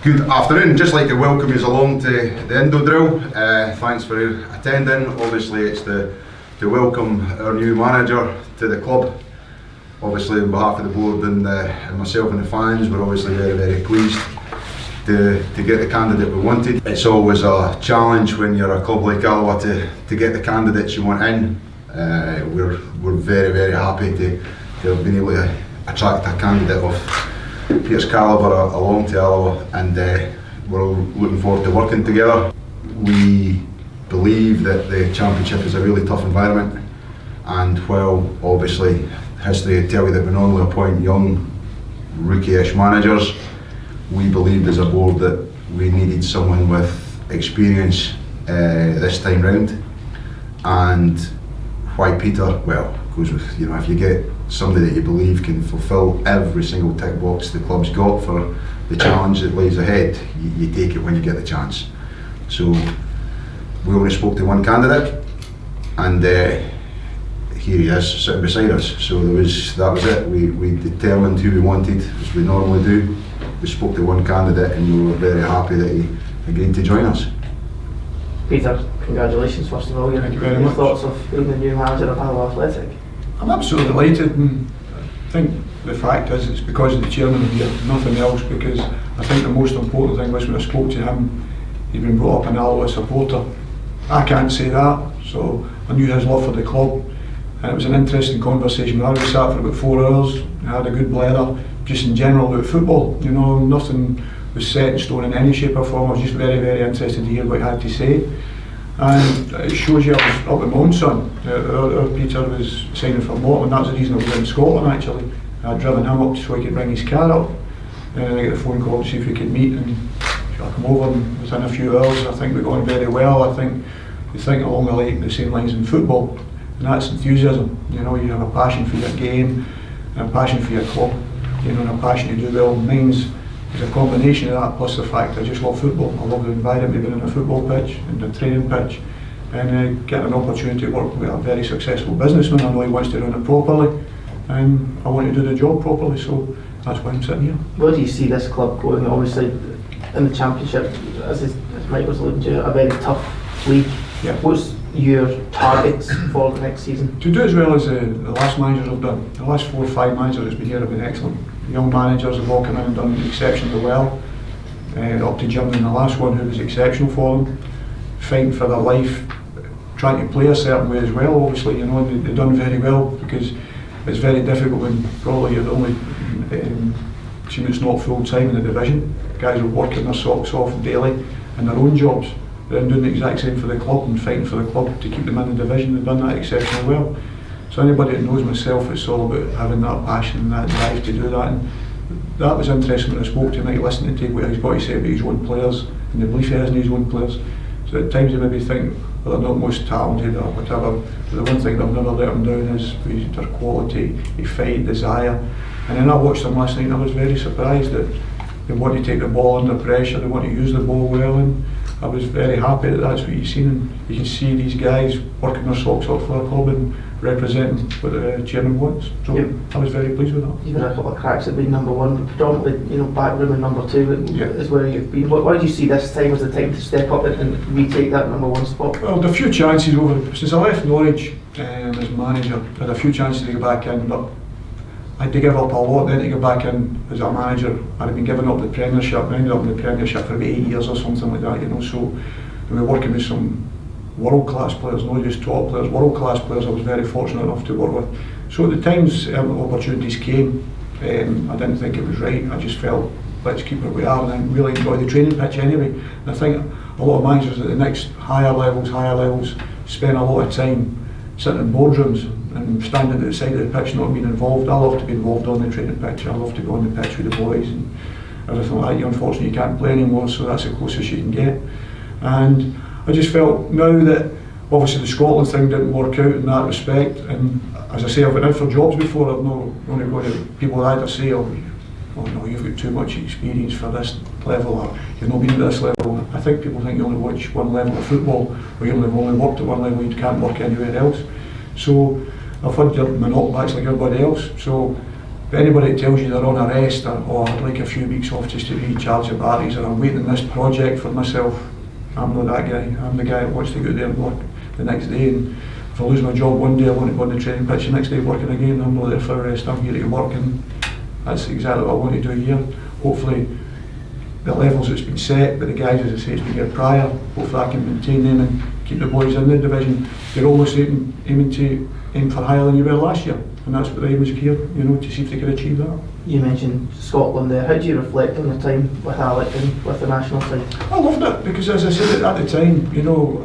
Good afternoon, just like to welcome you along to the Indo drill. Thanks for attending. Obviously it's to welcome our new manager to the club. Obviously on behalf of the board and myself and the fans, we're obviously very pleased to get the candidate we wanted. It's always a challenge when you're a club like Alloa to get the candidates you want in. We're very happy to have been able to attract a candidate of Peter's calibre along to Alloa, and we're all looking forward to working together. We believe that the Championship is a really tough environment, and while obviously history would tell you that we normally appoint young, rookie-ish managers, we believed as a board that we needed someone with experience this time round. And why Peter? Well, it goes with, if you get somebody that you believe can fulfil every single tick box the club's got for the challenge that lays ahead, you take it when you get the chance. So we only spoke to one candidate, and here he is sitting beside us. So that was it. We determined who we wanted, as we normally do. We spoke to one candidate and we were very happy that he agreed to join us. Peter, congratulations first of all. Thank you very much. Thoughts of being the new manager of Alloa Athletic? I'm absolutely delighted, and I think the fact is it's because of the chairman here, nothing else, because I think the most important thing was when I spoke to him, he'd been brought up an Alloa supporter. I can't say that, so I knew his love for the club, and it was an interesting conversation. I was sat for about 4 hours, I had a good blather, just in general about football. Nothing was set in stone in any shape or form. I was just very interested to hear what he had to say. And it shows you I was up with my own son. Our Peter was signing for Morton. That's the reason I was in Scotland actually. I'd driven him up so he could bring his car up. And I got a phone call to see if we could meet, and I come over, and within a few hours I think we got on very well. I think we think along the same lines in football, and that's enthusiasm. You have a passion for your game, and a passion for your club, and a passion to do well. Mine's is a combination of that, plus the fact I just love football. I love the environment of being on a football pitch and a training pitch, and getting an opportunity to work with a very successful businessman. I know he wants to run it properly, and I want to do the job properly, so that's why I'm sitting here. Where do you see this club going? Obviously in the Championship, as Mike was alluding to, a very tough league. Yeah. What's your targets for the next season? To do as well as the last managers have done. The last 4 or 5 managers that's been here have been excellent. Young managers have all come in and done exceptionally well. Up to Jim and the last one, who was exceptional for them, fighting for their life, trying to play a certain way as well. Obviously, they've done very well, because it's very difficult when probably you're the only team that's not full time in the division. Guys are working their socks off daily in their own jobs. They're doing the exact same for the club and fighting for the club to keep them in the division. They've done that exceptionally well. So anybody that knows myself, it's all about having that passion and that drive to do that. And that was interesting when I spoke to him, listening to what he's got to say about his own players and the belief he has in his own players. So at times you maybe think, well, they're not most talented or whatever, but the one thing that I've never let them down is their quality, their fight, desire. And then I watched them last night and I was very surprised that they want to take the ball under pressure, they want to use the ball well, and I was very happy that that's what you've seen. And you can see these guys working their socks off for their club and representing what the chairman wants. So yep. I was very pleased with that. You've had a couple of cracks at being number 1, but predominantly, back room and number 2 is where you've been. Why do you see this time as the time to step up and retake that number 1 spot? Well, there are a few chances over since I left Norwich as manager. I had a few chances to go back in, but I had to give up a lot then to go back in as a manager. I'd have been giving up the Premiership. I ended up in the Premiership for about 8 years or something like that. So we were working with some world-class players, not just top players, world-class players I was very fortunate enough to work with. So at the times opportunities came, I didn't think it was right. I just felt, let's keep it where we are, and then really enjoy the training pitch anyway. And I think a lot of managers at the next higher levels spend a lot of time sitting in boardrooms and standing at the side of the pitch not being involved. I love to be involved on the training pitch. I love to go on the pitch with the boys and everything like that. Unfortunately you can't play anymore, so that's the closest you can get. And I just felt now that obviously the Scotland thing didn't work out in that respect, and as I say, I've been in for jobs before. I'm not going to go to people either say, oh no, you've got too much experience for this level, or you've not been at this level. I think people think you only watch one level of football, or you only worked at one level, you can't work anywhere else. So I've had my knockbacks like everybody else. So But anybody that tells you they're on a rest or I'd like a few weeks off just to recharge the batteries or I'm waiting on this project for myself, I'm not that guy. I'm the guy that wants to go there and work the next day. And if I lose my job one day, I want to go on the training pitch the next day working again. I'm not there for a rest. I'm here to work, and that's exactly what I want to do here. Hopefully, the levels that's been set by the guys, as I say, it's been here prior. Hopefully, I can maintain them and keep the boys in the division. They're always aiming to aim for higher than you were last year, and that's what the aim was here. To see if they could achieve that. You mentioned Scotland there. How do you reflect on your time with Alec and with the national side? I loved it because, as I said at the time,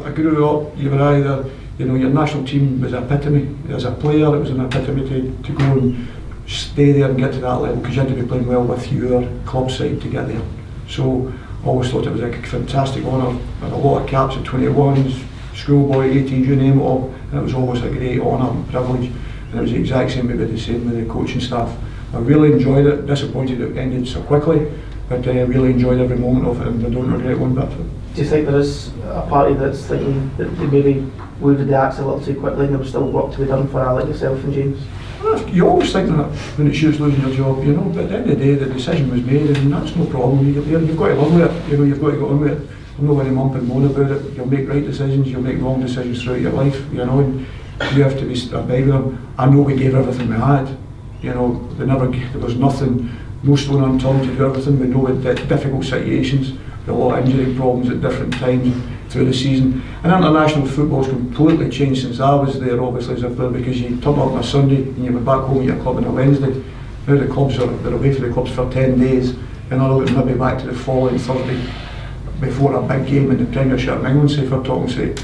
I grew up. You were either, your national team was an epitome. As a player, it was an epitome to go and stay there and get to that level because you had to be playing well with your club side to get there. So I always thought it was a fantastic honour. I had a lot of caps at 21s, schoolboy, 18s, you name it all, and it was always a great honour and privilege. And it was the exact same with the coaching staff. I really enjoyed it. Disappointed it ended so quickly, but I really enjoyed every moment of it, and I don't regret one bit of it. Do you think there is a party that's thinking that they maybe wounded the axe a little too quickly and there was still work to be done for Alec, yourself and James? You always think that when it's just losing your job, but at the end of the day the decision was made and that's no problem. You've got to live with it, you've got to go on with it. I'm not going to mump and moan about it. You'll make right decisions, you'll make wrong decisions throughout your life, and you have to be abide with them. I know we gave everything we had. There was nothing, no stone unturned to do everything. We know we had difficult situations, a lot of injury problems at different times through the season. And international football's completely changed since I was there, obviously, as a player, because you turn up on a Sunday and you were back home at your club on a Wednesday. Now the clubs they're away from the clubs for 10 days, and they're looking maybe back to the following Thursday before a big game in the Premiership in England, say, if we're talking, say,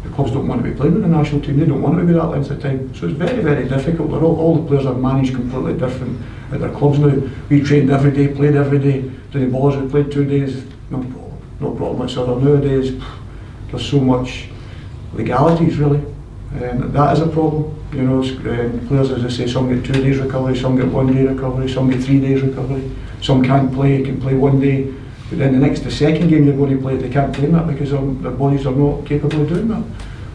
the clubs don't want to be playing with the national team, they don't want to be that length of time. So it's very, very difficult. All the players are managed completely different at their clubs now. We trained every day, played every day. The ballers we played 2 days, no problem whatsoever. Nowadays, there's so much legalities really, and that is a problem. Players, as I say, some get 2 days recovery, some get 1 day recovery, some get 3 days recovery. Some can't play, can play 1 day. But then the second game you're going to play, they can't play in that because their bodies are not capable of doing that.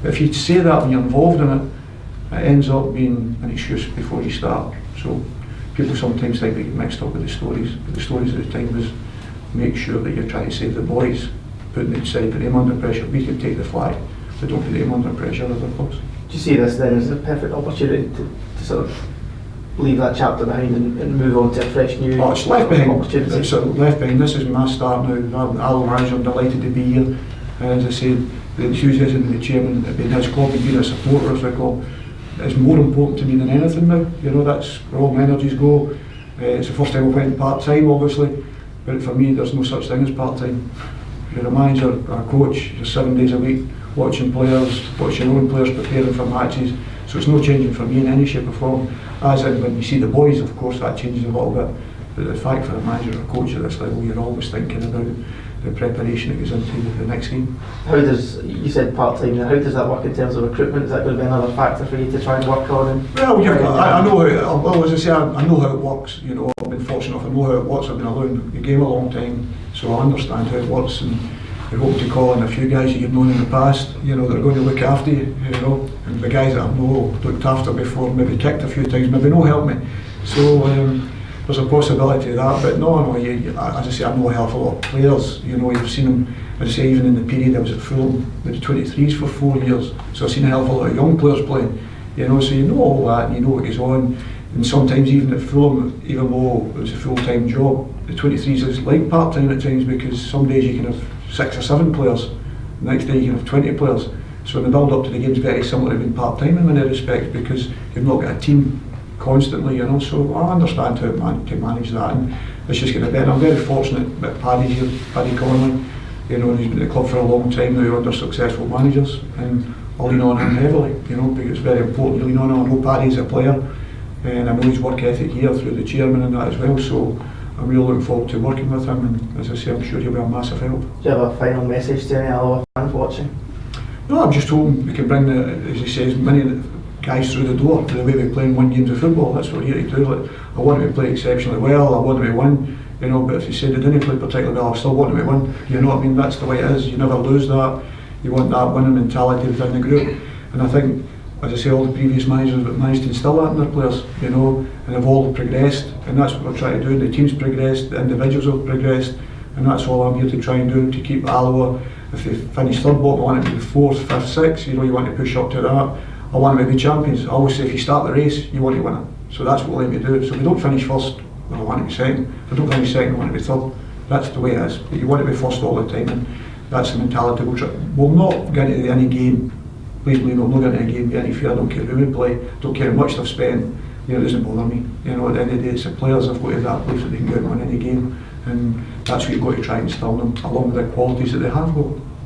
But if you say that when you're involved in it, it ends up being an excuse before you start. So people sometimes think they get mixed up with the stories. But the stories at the time was make sure that you're trying to save the boys, putting them under pressure. We can take the flag, but don't put them under pressure as other clubs. Do you see this then as a perfect opportunity to sort of leave that chapter behind and move on to a fresh new it's left behind. opportunity? It's left behind. This is my start now. Alloa, I'm delighted to be here. As I said, the enthusiasm of the chairman being his club and being a supporter of the club is more important to me than anything now. That's where all my energies go. It's the first time I went part-time, obviously, but for me there's no such thing as part-time. You're a manager or a coach, you're 7 days a week watching players, watching your own players preparing for matches. So it's no changing for me in any shape or form. As in when you see the boys, of course, that changes a little bit. But the fact for a manager or a coach at this level, you're always thinking about the preparation that goes into the next game. You said part-time, how does that work in terms of recruitment? Is that going to be another factor for you to try and work on? Well, I know how, as I say, I know how it works. I've been fortunate enough, I know how it works. I've been around the game a long time, so I understand how it works. And I hope to call in a few guys that you've known in the past, that are going to look after you, and the guys that I've looked after before, maybe kicked a few times, maybe no help me. So there's a possibility of that, but no, as I say, I know a hell of a lot of players. You've seen them, as I say, even in the period I was at Fulham with the 23s for 4 years, so I've seen a hell of a lot of young players playing, so you know all that, and you know what goes on. And sometimes even at Fulham, even though it was a full-time job, the 23s is like part-time at times, because some days you can have 6 or 7 players, the next day you can have 20 players. So the build up to the game is very similar to being part-time in many respects, because you've not got a team constantly, so I understand how to manage that, and it's just getting better. I'm very fortunate that Paddy's here, Paddy Conley, he's been at the club for a long time now under successful managers, and I lean on him heavily, because it's very important to lean on him. I know Paddy's a player, and I know his work ethic here through the chairman and that as well, so I'm really looking forward to working with him, and as I say, I'm sure he'll be a massive help. Do you have a final message to any Alloa fans watching? No, I'm just hoping we can bring as he says, many guys through the door to the way we play and win games of football. That's what we're here to do. I want them to play exceptionally well, I want them to win, but if you say they didn't play particularly well, I still want them to win, That's the way it is. You never lose that. You want that winning mentality within the group, and I think as I say, all the previous managers have managed to instill that in their players, you know, and they've all progressed, and that's what we're trying to do. The team's progressed, the individuals have progressed, and that's all I'm here to try and do, to keep Alloa. If they finish third bottom, I want it to be fourth, fifth, sixth, you know, you want to push up to that. I want them to be champions. I always say if you start the race, you want to win it. So that's what we aim to do. So if we don't finish first, well, I want to be second. If I don't finish second, I want to be third. That's the way it is. But you want to be first all the time, and that's the mentality we'll try. We'll not get into any game. Please believe me, we'll not get into a game, be any fear. I don't care who we play, don't care how much they've spent. You know, it doesn't bother me. You know, at the end of the day, it's the players have got to that place that they can go out and win any game, and that's what you've got to try and instill them, along with the qualities that they have got.